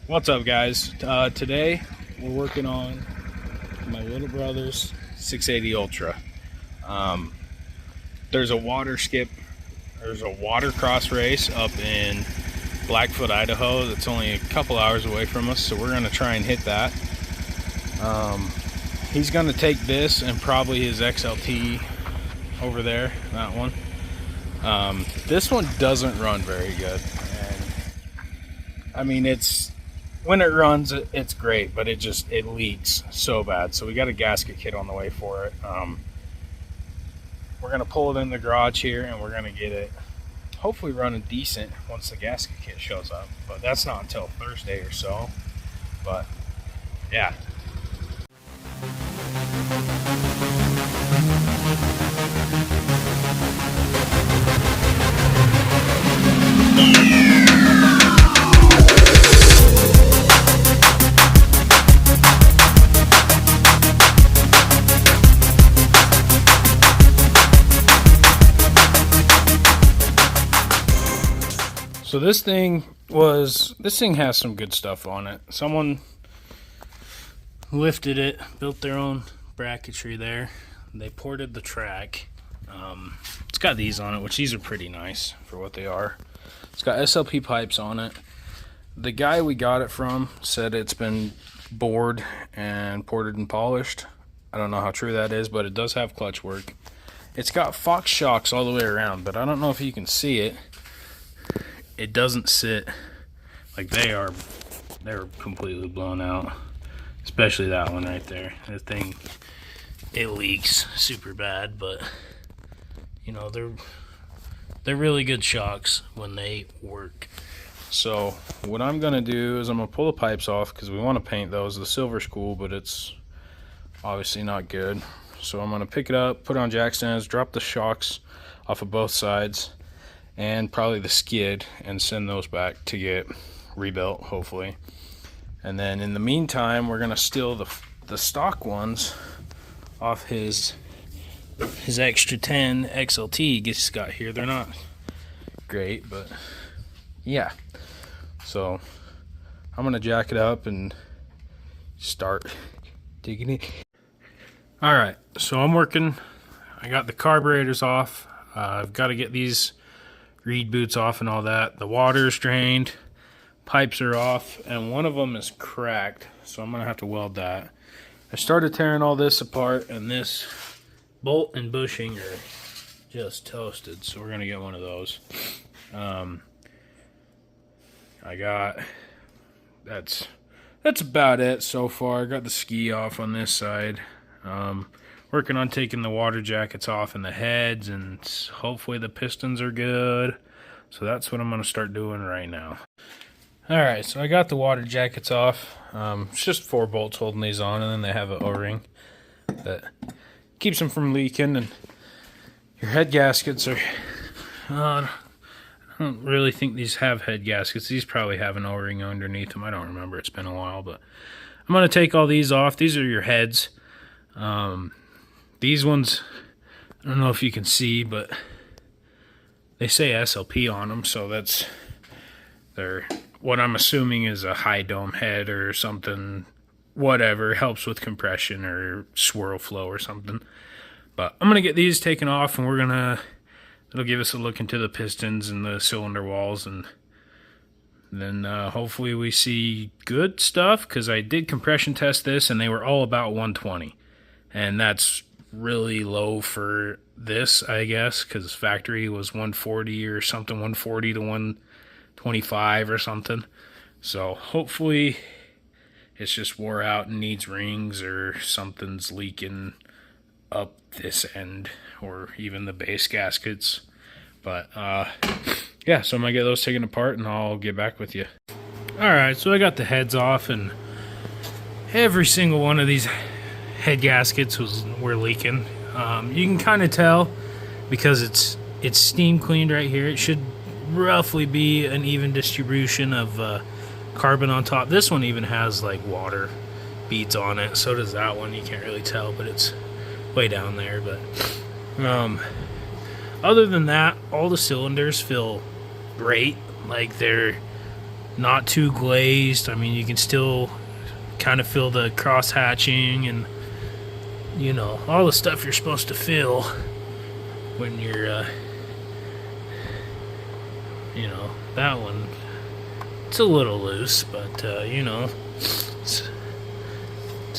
What's up, guys? Today we're working on my little brother's 680 Ultra. There's a watercross race up in Blackfoot, Idaho that's only a couple hours away from us, so we're gonna try and hit that. He's gonna take this and probably his XLT over there, that one. This one doesn't run very good, and I mean, when it runs, it's great, but it leaks so bad. So we got a gasket kit on the way for it. We're gonna pull it in the garage here, and we're gonna get it hopefully running decent once the gasket kit shows up. But that's not until Thursday or so. But yeah. So this thing has some good stuff on it. Someone lifted it, built their own bracketry there. They ported the track. It's got these on it, which these are pretty nice for what they are. It's got SLP pipes on it. The guy we got it from said it's been bored and ported and polished. I don't know how true that is, but it does have clutch work. It's got Fox shocks all the way around, but I don't know if you can see it. It doesn't sit like they're completely blown out, especially that one right there. That thing, it leaks super bad, but you know, they're really good shocks when they work. So what I'm gonna do is I'm gonna pull the pipes off because we want to paint those. The silver's cool, but it's obviously not good. So I'm gonna pick it up, put it on jack stands, drop the shocks off of both sides, and probably the skid, and send those back to get rebuilt, hopefully. And then in the meantime, we're gonna steal the stock ones off his extra 10 XLT he just got here. They're not great, but yeah. So I'm gonna jack it up and start digging it. All right, so I'm working. I got the carburetors off. I've got to get these reed boots off and all that. The water's drained, pipes are off, and one of them is cracked, so I'm gonna have to weld that. I started tearing all this apart, and this bolt and bushing are just toasted, so we're gonna get one of those. That's about it so far. I got the ski off on this side. Working on taking the water jackets off and the heads, and hopefully the pistons are good. So that's what I'm going to start doing right now. Alright, so I got the water jackets off. It's just 4 bolts holding these on, and then they have an O-ring that keeps them from leaking. And your head gaskets are... I don't really think these have head gaskets. These probably have an O-ring underneath them. I don't remember. It's been a while, but I'm going to take all these off. These are your heads. These ones, I don't know if you can see, but they say SLP on them, so they're what I'm assuming is a high dome head or something, whatever, helps with compression or swirl flow or something. But I'm gonna get these taken off, and it'll give us a look into the pistons and the cylinder walls, and then hopefully we see good stuff, because I did compression test this and they were all about 120, and that's really low for this, I guess, because factory was 140 or something, 140 to 125 or something. So hopefully it's just wore out and needs rings, or something's leaking up this end, or even the base gaskets. But yeah, so I'm gonna get those taken apart and I'll get back with you. Alright, so I got the heads off, and every single one of these head gaskets were leaking. You can kind of tell because it's steam cleaned right here. It should roughly be an even distribution of carbon on top. This one even has like water beads on it. So does that one. You can't really tell, but it's way down there. But other than that, all the cylinders feel great. Like they're not too glazed. I mean, you can still kind of feel the cross hatching and, you know, all the stuff you're supposed to feel when you're, you know, that one, it's a little loose, but, you know, it's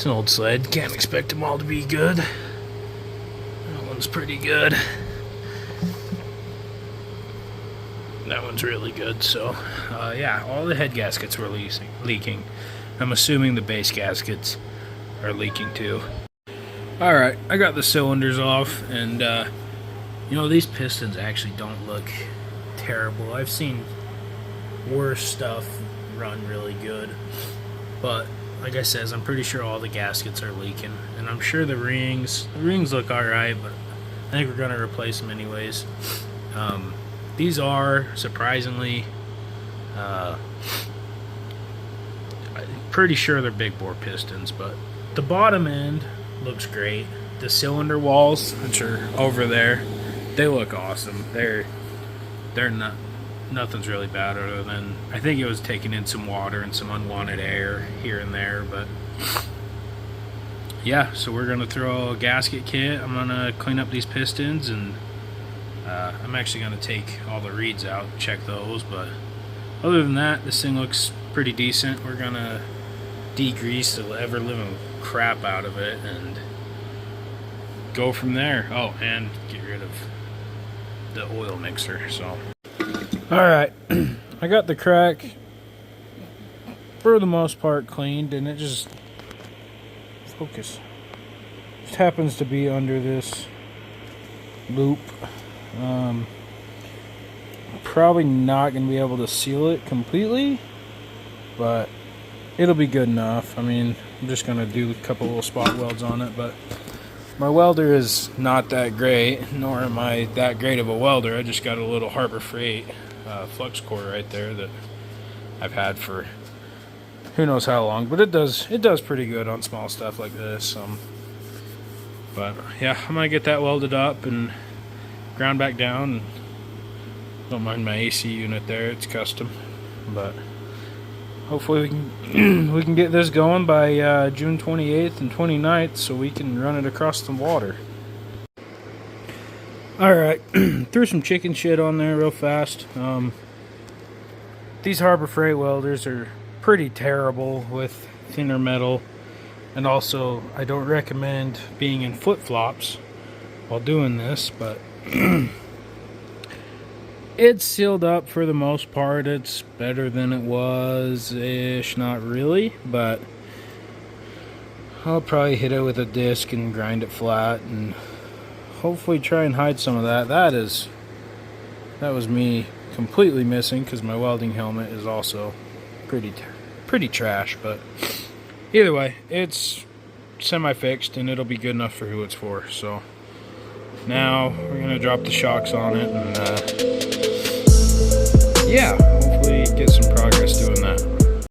an old sled. Can't expect them all to be good. That one's pretty good. That one's really good. So, yeah, all the head gaskets were leaking. I'm assuming the base gaskets are leaking too. Alright, I got the cylinders off, and, you know, these pistons actually don't look terrible. I've seen worse stuff run really good, but like I said, I'm pretty sure all the gaskets are leaking, and I'm sure the rings look alright, but I think we're going to replace them anyways. These are surprisingly, pretty sure they're big bore pistons, but the bottom end looks great. The cylinder walls, which are over there, they look awesome. They're not, nothing's really bad other than I think it was taking in some water and some unwanted air here and there, but yeah, so we're gonna throw a gasket kit. I'm gonna clean up these pistons, and I'm actually gonna take all the reeds out, check those, but other than that, this thing looks pretty decent. We're gonna degrease the ever-living crap out of it and go from there. Oh, and get rid of the oil mixer. So alright, I got the crack for the most part cleaned, and it just happens to be under this loop. Probably not going to be able to seal it completely, but it'll be good enough. I mean, I'm just going to do a couple little spot welds on it, but my welder is not that great, nor am I that great of a welder. I just got a little Harbor Freight flux core right there that I've had for who knows how long, but it does pretty good on small stuff like this. But yeah, I'm gonna get that welded up and ground back down. And don't mind my AC unit there, it's custom, but hopefully we can get this going by June 28th and 29th so we can run it across the water. Alright, threw some chicken shit on there real fast. These Harbor Freight welders are pretty terrible with thinner metal, and also I don't recommend being in flip-flops while doing this, but it's sealed up for the most part. It's better than it was-ish, not really, but I'll probably hit it with a disc and grind it flat and hopefully try and hide some of that. That was me completely missing because my welding helmet is also pretty trash, but either way, it's semi-fixed and it'll be good enough for who it's for. So now we're gonna drop the shocks on it, and yeah, hopefully get some progress doing that.